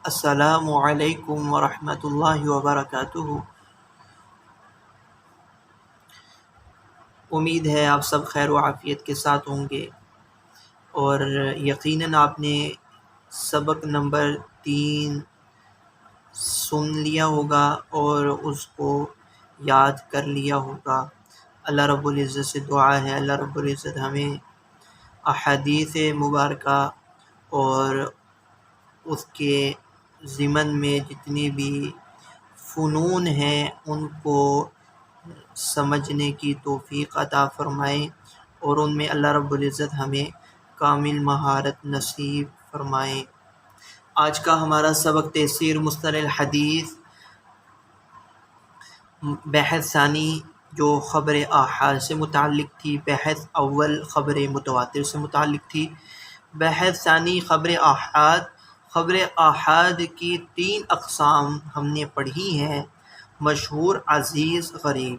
السلام علیکم ورحمۃ اللہ وبرکاتہ۔ امید ہے آپ سب خیر و عافیت کے ساتھ ہوں گے، اور یقیناً آپ نے سبق نمبر 3 سن لیا ہوگا اور اس کو یاد کر لیا ہوگا۔ اللہ رب العزت سے دعا ہے اللہ رب العزت ہمیں احادیث مبارکہ اور اس کے ضمن میں جتنی بھی فنون ہیں ان کو سمجھنے کی توفیق عطا فرمائے، اور ان میں اللہ رب العزت ہمیں کامل مہارت نصیب فرمائے۔ آج کا ہمارا سبق تفسیر مصطلح الحدیث بحث ثانی جو خبر آحاد سے متعلق تھی، بحث اول خبر متواتر سے متعلق تھی، بحث ثانی خبر آحاد۔ خبر آحاد کی 3 اقسام ہم نے پڑھی ہیں: مشہور، عزیز، غریب۔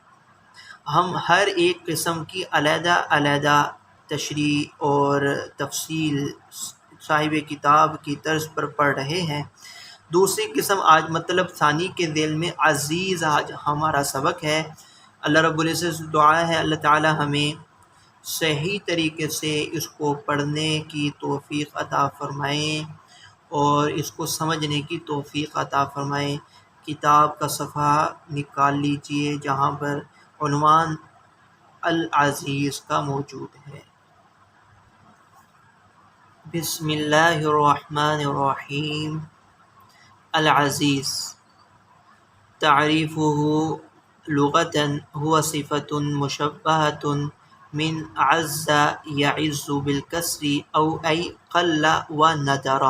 ہم ہر ایک قسم کی علیحدہ علیحدہ تشریح اور تفصیل صاحب کتاب کی طرز پر پڑھ رہے ہیں۔ دوسری قسم آج مطلب ثانی کے ذیل میں عزیز آج ہمارا سبق ہے۔ اللہ رب العزت سے دعا ہے اللہ تعالی ہمیں صحیح طریقے سے اس کو پڑھنے کی توفیق عطا فرمائیں اور اس کو سمجھنے کی توفیق عطا فرمائیں۔ کتاب کا صفحہ نکال لیجئے جہاں پر عنوان العزیز کا موجود ہے۔ بسم اللہ الرحمن الرحیم۔ العزیز تعریفہ لغتاً هو صفة مشبہۃ من عز یعز بالکسر او ای قل و ندر۔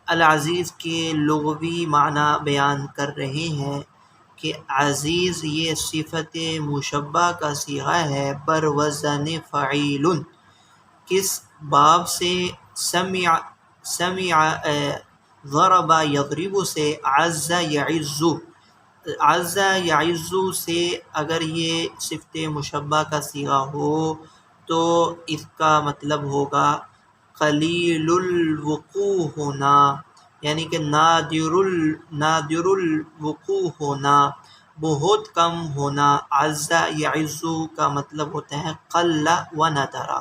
العزیز کے لغوی معنی بیان کر رہے ہیں کہ عزیز یہ صفت مشبہ کا صیغہ ہے بر وزن فعیل۔ کس باب سے؟ سمع ضرب یضرب سے، عز یعز، عز یعز سے اگر یہ صفت مشبہ کا صیغہ ہو تو اس کا مطلب ہوگا قلیل الوقوع ہونا، یعنی کہ نادر الوقوع ہونا، بہت کم ہونا۔ عز یعز کا مطلب ہوتا ہے قل و ندر،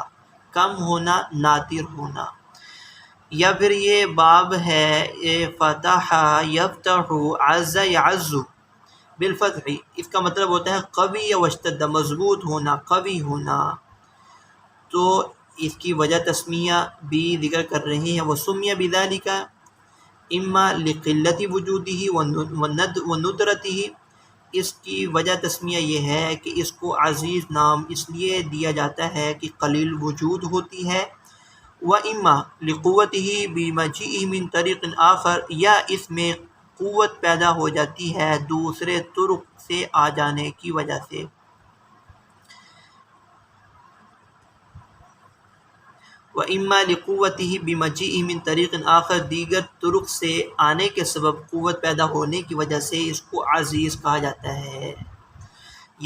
کم ہونا، نادر ہونا۔ یا پھر یہ باب ہے فتح یفتح، عز یعز بالفتح، اس کا مطلب ہوتا ہے قوی واشتد، مضبوط ہونا، قوی ہونا۔ تو اس کی وجہ تسمیہ بھی ذکر کر رہے ہیں، وسمیہ بذالک اما لقلت وجودہ وندرتہ۔ اس کی وجہ تسمیہ یہ ہے کہ اس کو عزیز نام اس لیے دیا جاتا ہے کہ قلیل وجود ہوتی ہے، وَإِمَّا لِقُوَّتِهِ بِمَجِيئِهِ مِن طریق آخر، یا اس میں قوت پیدا ہو جاتی ہے دوسرے طرق سے آ جانے کی وجہ سے۔ وَإِمَّا لِقُوَّتِهِ بِمَجِيئِهِ مِن طریق آخر، دیگر طرق سے آنے کے سبب قوت پیدا ہونے کی وجہ سے اس کو عزیز کہا جاتا ہے۔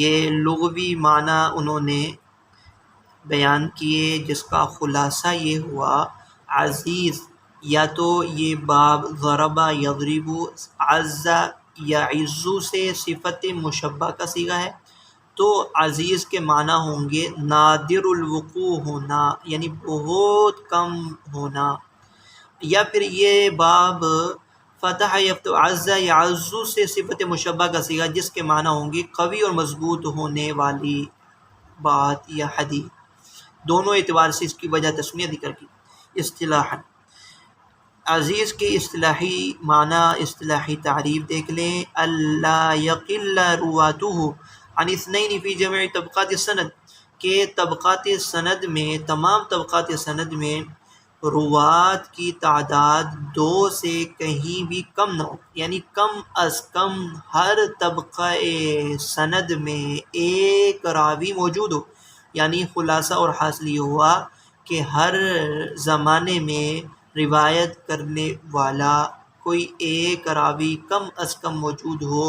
یہ لغوی معنی انہوں نے بیان کیے، جس کا خلاصہ یہ ہوا عزیز یا تو یہ باب ضرب یضرب عز یعز سے صفت مشبہ کا صیغہ ہے تو عزیز کے معنی ہوں گے نادر الوقوع ہونا، یعنی بہت کم ہونا۔ یا پھر یہ باب فتح یفتح عز یعز سے صفت مشبہ کا صیغہ جس کے معنی ہوں گے قوی اور مضبوط ہونے والی بات یا حدیث۔ دونوں اعتبار سے اس کی وجہ تسمیہ ذکر کی۔ اصطلاحاً عزیز کے اصطلاحی معنی، اصطلاحی تعریف دیکھ لیں۔ الا یقل رواتہ عن اثنین فی جمع طبقات السند، کہ طبقات سند میں، تمام طبقات سند میں روات کی تعداد 2 سے کہیں بھی کم نہ ہو، یعنی کم از کم ہر طبقہ سند میں ایک راوی موجود ہو۔ یعنی خلاصہ اور حاصل یہ ہوا کہ ہر زمانے میں روایت کرنے والا کوئی ایک راوی کم از کم موجود ہو۔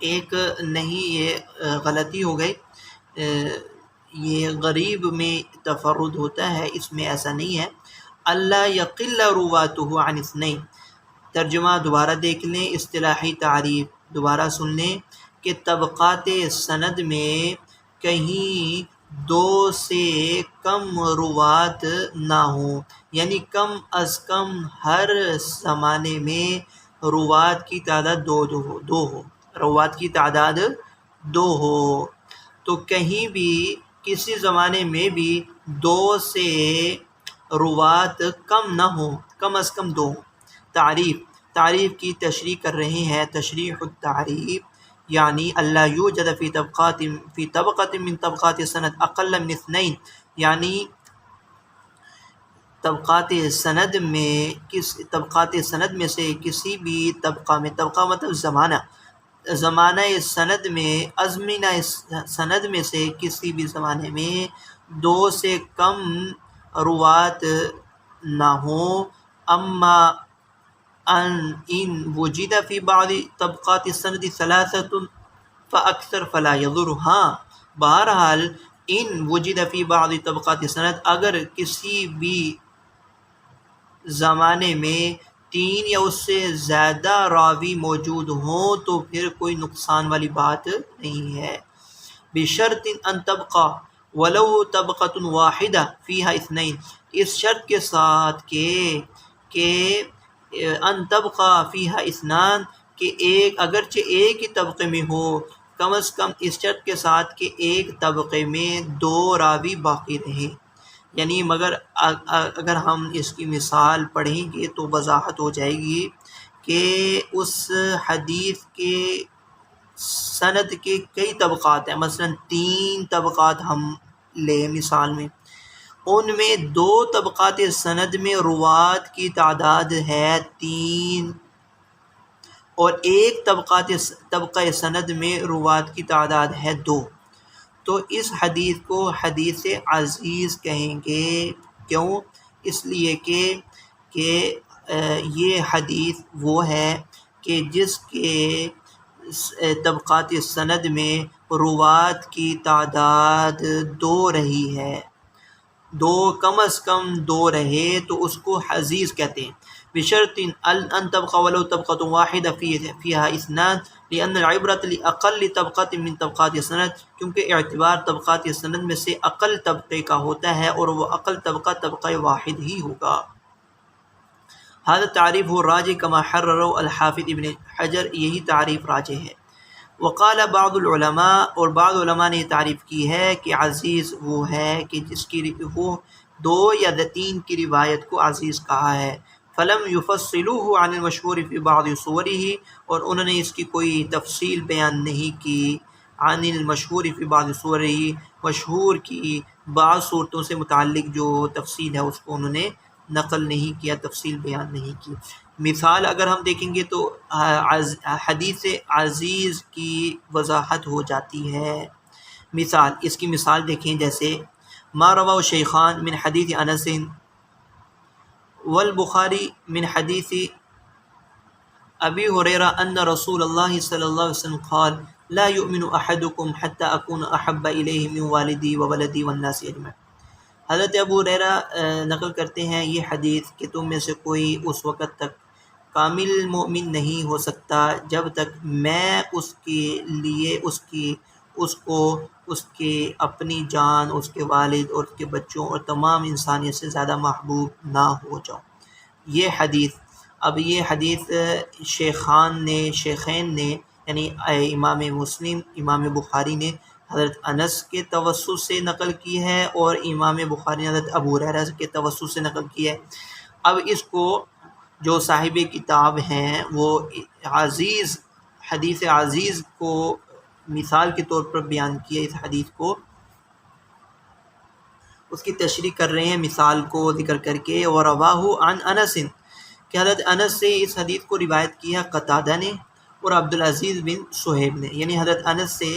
ایک نہیں، یہ غلطی ہو گئی، یہ غریب میں تفرد ہوتا ہے، اس میں ایسا نہیں ہے۔ اللہ یقل رواتہ عن اثنین، ترجمہ دوبارہ دیکھ لیں، اصطلاحی تعریف دوبارہ سن لیں کہ طبقات سند میں کہیں دو سے کم روات نہ ہوں، یعنی کم از کم ہر زمانے میں روات کی تعداد دو ہو، روات کی تعداد دو ہو۔ تو کہیں بھی کسی زمانے میں بھی دو سے روات کم نہ ہوں، کم از کم دو۔ تعریف کی تشریح کر رہے ہیں، تشریح التعریف یعنی اللہ یوجد فی طبقات من طبقات سند اقل من اثنین، یعنی طبقات سند میں سے کسی بھی طبقہ میں، طبقہ مطلب زمانہ سند میں، ازمنہ سند میں سے کسی بھی زمانے میں دو سے کم روات نہ ہوں۔ اما ان وجد فی بعض طبقات السند ثلاثۃ فاکثر فلا یضر، ہاں بہرحال ان وجد فی بعض طبقات السند، اگر کسی بھی زمانے میں تین یا اس سے زیادہ راوی موجود ہوں تو پھر کوئی نقصان والی بات نہیں ہے۔ بشرط ان تبقى ولو طبقۃ واحدہ فیہا اثنین، اس شرط کے ساتھ کہ ان تبقى فیہا اثنان، کہ اگرچہ ایک ہی طبقے میں ہو، کم از کم اس شرط کے ساتھ کہ ایک طبقے میں دو راوی باقی رہیں، یعنی مگر اگر ہم اس کی مثال پڑھیں گے تو وضاحت ہو جائے گی کہ اس حدیث کے سند کے کئی طبقات ہیں، مثلا 3 طبقات ہم لیں مثال میں، ان میں 2 طبقات سند میں روات کی تعداد ہے 3 اور ایک طبقہ سند میں روات کی تعداد ہے 2، تو اس حدیث کو حدیث عزیز کہیں گے۔ کیوں؟ اس لیے کہ یہ حدیث وہ ہے کہ جس کے طبقات سند میں روات کی تعداد 2 رہی ہے، کم از کم 2 رہے تو اس کو عزیز کہتے ہیں۔ بشرط ان تبقى ولو طبقة واحدة فيها اثنان لأن العبرة لأقل طبقة من طبقات السند، کیونکہ اعتبار طبقات سند میں سے اقل طبقے کا ہوتا ہے اور وہ اقل طبقہ واحد ہی ہوگا۔ هذا تعریف ہو راجح کما حررہ الحافظ ابن حجر، یہی تعریف راجح ہے۔ وقال بعض العلماء، اور بعض علماء نے یہ تعریف کی ہے کہ عزیز وہ ہے کہ جس کی وہ 2 یا 3 کی روایت کو عزیز کہا ہے۔ فلم يفصلوه عن المشهور في بعض صوره، اور انہوں نے اس کی کوئی تفصیل بیان نہیں کی، عن المشهور في بعض صوره، مشہور کی بعض صورتوں سے متعلق جو تفصیل ہے اس کو انہوں نے نقل نہیں کیا، تفصیل بیان نہیں کی۔ مثال اگر ہم دیکھیں گے تو حدیث عزیز کی وضاحت ہو جاتی ہے۔ اس کی مثال دیکھیں، جیسے ما رواه شیخان من حدیث انس والبخاری من حدیث ابی ہریرہ ان رسول اللہ صلی اللہ علیہ وسلم قال لا يؤمن احدكم حتى اكون احب الیہ من والدی وولدی والناس اجمعین۔ حضرت ابو ہریرہ نقل کرتے ہیں یہ حدیث کہ تم میں سے کوئی اس وقت تک کامل مومن نہیں ہو سکتا جب تک میں اس کے لیے اس کے اپنی جان، اس کے والد اور اس کے بچوں اور تمام انسانیت سے زیادہ محبوب نہ ہو جاؤں۔ یہ حدیث شیخین نے یعنی امام مسلم، امام بخاری نے حضرت انس کے توسط سے نقل کی ہے اور امام بخاری نے حضرت ابو ہریرہ کے توسط سے نقل کی ہے۔ اب اس کو جو صاحب کتاب ہیں وہ حدیث عزیز کو مثال کے طور پر بیان کیا، اس حدیث کو اس کی تشریح کر رہے ہیں مثال کو ذکر کر کے۔ وَرَوَاهُ عَنْ أَنَسٍ، کہ حضرت انس سے اس حدیث کو روایت کیا قتادہ نے اور عبدالعزیز بن صہیب نے، یعنی حضرت انس سے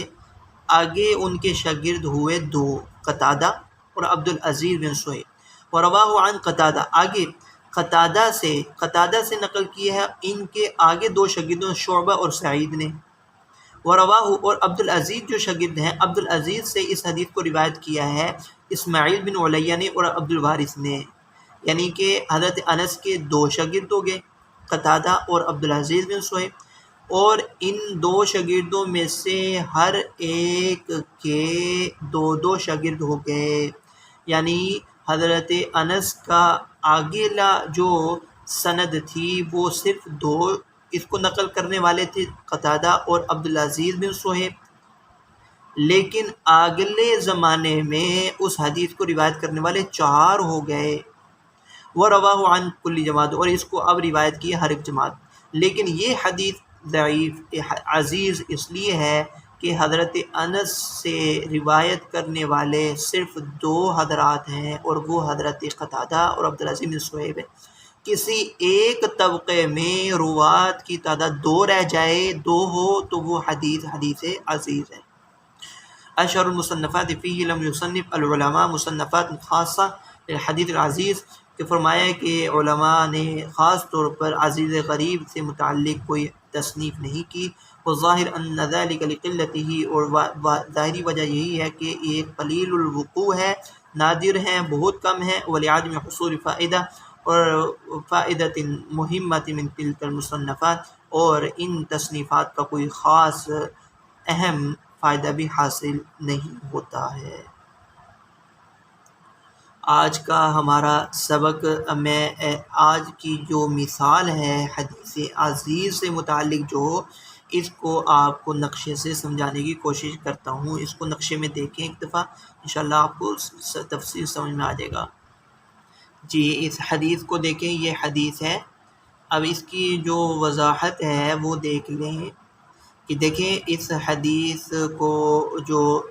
آگے ان کے شاگرد ہوئے 2، قتادہ اور عبدالعزیز بن صہیب۔ وَرَوَاهُ عَنْ قتادہ، آگے قتادہ سے نقل کی ہے ان کے آگے 2 شاگردوں شعبہ اور سعید نے۔ ورواہ اور عبدالعزیز جو شاگرد ہیں، عبدالعزیز سے اس حدیث کو روایت کیا ہے اسماعیل بن علیہ نے اور عبدالوارث نے، یعنی کہ حضرت انس کے دو شاگرد ہو گئے، قتادہ اور عبدالعزیز بن صہیب، اور ان دو شاگردوں میں سے ہر ایک کے دو دو شاگرد ہو گئے، یعنی حضرت انس کا آگیلا جو سند تھی وہ صرف دو اس کو نقل کرنے والے تھے، قتادہ اور عبدالعزیز بن صہیب، لیکن اگلے زمانے میں اس حدیث کو روایت کرنے والے چار ہو گئے، وہ رواہ عن کل جماعت، اور اس کو اب روایت کی ہر ایک جماعت، لیکن یہ حدیث ضعیف عزیز اس لیے ہے کہ حضرت انس سے روایت کرنے والے صرف دو حضرات ہیں، اور وہ حضرت قتادہ اور عبدالعزیز بن صہیب ہیں۔ کسی ایک طبقے میں روات کی تعداد دو رہ جائے، دو ہو، تو وہ حدیث عزیز ہے۔ اشہر المصنفات فیہ لم یصنف العلماء مصنفات خاصہ للحدیث العزیز، کہ فرمایا کہ علماء نے خاص طور پر عزیز غریب سے متعلق کوئی تصنیف نہیں کی، والظاہر ان ذلک لقلتہ، اور ظاہری وجہ یہی ہے کہ یہ قلیل الوقوع ہے، نادر ہیں، بہت کم ہیں، ولعدم حصول فائدہ، اور فائدۃ مہمۃ من تلک المصنفات، اور ان تصنیفات کا کوئی خاص اہم فائدہ بھی حاصل نہیں ہوتا ہے۔ آج کا ہمارا سبق میں آج کی جو مثال ہے حدیث عزیز سے متعلق جو، اس کو آپ کو نقشے سے سمجھانے کی کوشش کرتا ہوں۔ اس کو نقشے میں دیکھیں ایک دفعہ، انشاءاللہ آپ کو تفصیل سمجھ میں آ جائے گا۔ جی، اس حدیث کو دیکھیں، یہ حدیث ہے۔ اب اس کی جو وضاحت ہے وہ دیکھ لیں کہ دیکھیں اس حدیث کو جو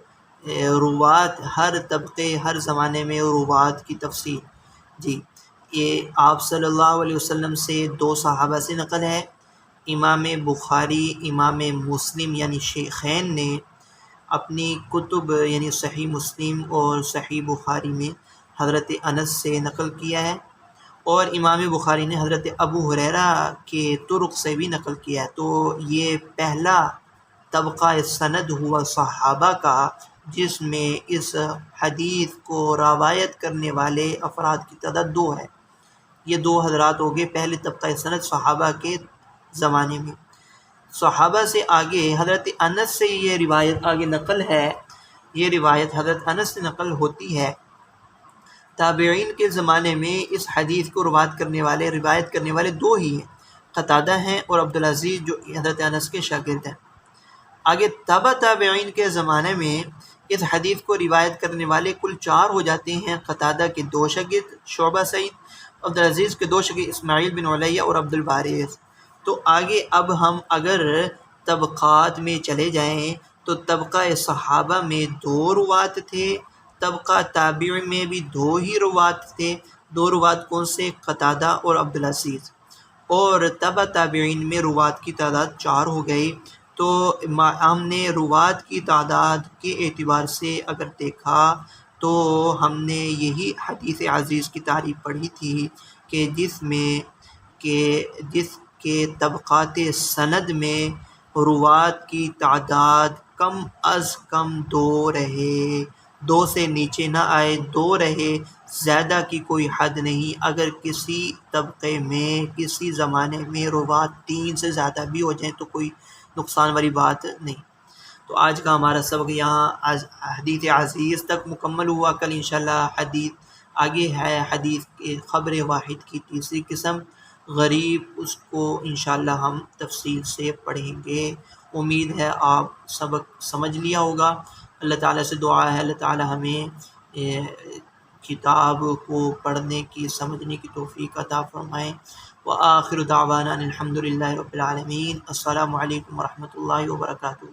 روات، ہر طبقے ہر زمانے میں روات کی تفصیل، جی یہ آپ صلی اللہ علیہ وسلم سے دو صحابہ سے نقل ہے۔ امام بخاری، امام مسلم یعنی شیخین نے اپنی کتب یعنی صحیح مسلم اور صحیح بخاری میں حضرت انس سے نقل کیا ہے، اور امام بخاری نے حضرت ابو ہریرہ کے طرق سے بھی نقل کیا ہے۔ تو یہ پہلا طبقہ سند ہوا صحابہ کا، جس میں اس حدیث کو روایت کرنے والے افراد کی تعداد دو ہے۔ یہ دو حضرات ہو گئے پہلے طبقہ سند صحابہ کے زمانے میں۔ صحابہ سے آگے حضرت انس سے یہ روایت آگے نقل ہے، یہ روایت حضرت انس سے نقل ہوتی ہے۔ تابعین کے زمانے میں اس حدیث کو روایت کرنے والے دو ہی ہیں، قتادہ ہیں اور عبدالعزیز جو حضرت انس کے شاگرد ہیں۔ آگے تابعین کے زمانے میں اس حدیث کو روایت کرنے والے کل چار ہو جاتے ہیں، قتادہ کے دو شاگرد شعبہ سعید، عبدالعزیز کے دو شاگرد اسماعیل بن علیہ اور عبدالوارث۔ تو آگے اب ہم اگر طبقات میں چلے جائیں تو طبقہ صحابہ میں دو روات تھے، طبقہ تابع میں بھی دو ہی روات تھے، دو روات کون سے؟ قتادہ اور عبدالعزیز، اور تابعین میں روات کی تعداد چار ہو گئی۔ تو ہم نے روات کی تعداد کے اعتبار سے اگر دیکھا تو ہم نے یہی حدیث عزیز کی تعریف پڑھی تھی کہ جس کے طبقات سند میں روات کی تعداد کم از کم دو رہے، دو سے نیچے نہ آئے، دو رہے، زیادہ کی کوئی حد نہیں۔ اگر کسی طبقے میں کسی زمانے میں روات تین سے زیادہ بھی ہو جائیں تو کوئی نقصان والی بات نہیں۔ تو آج کا ہمارا سبق یہاں حدیث عزیز تک مکمل ہوا۔ کل انشاءاللہ حدیث آگے ہے، حدیث کے خبر واحد کی تیسری قسم غریب، اس کو انشاءاللہ ہم تفصیل سے پڑھیں گے۔ امید ہے آپ سبق سمجھ لیا ہوگا۔ اللہ تعالیٰ سے دعا ہے اللہ تعالیٰ ہمیں کتاب کو پڑھنے کی، سمجھنے کی توفیق عطا فرمائیں۔ وآخر دعوانا الحمد للہ رب العالمین۔ السلام علیکم ورحمۃ اللہ وبرکاتہ۔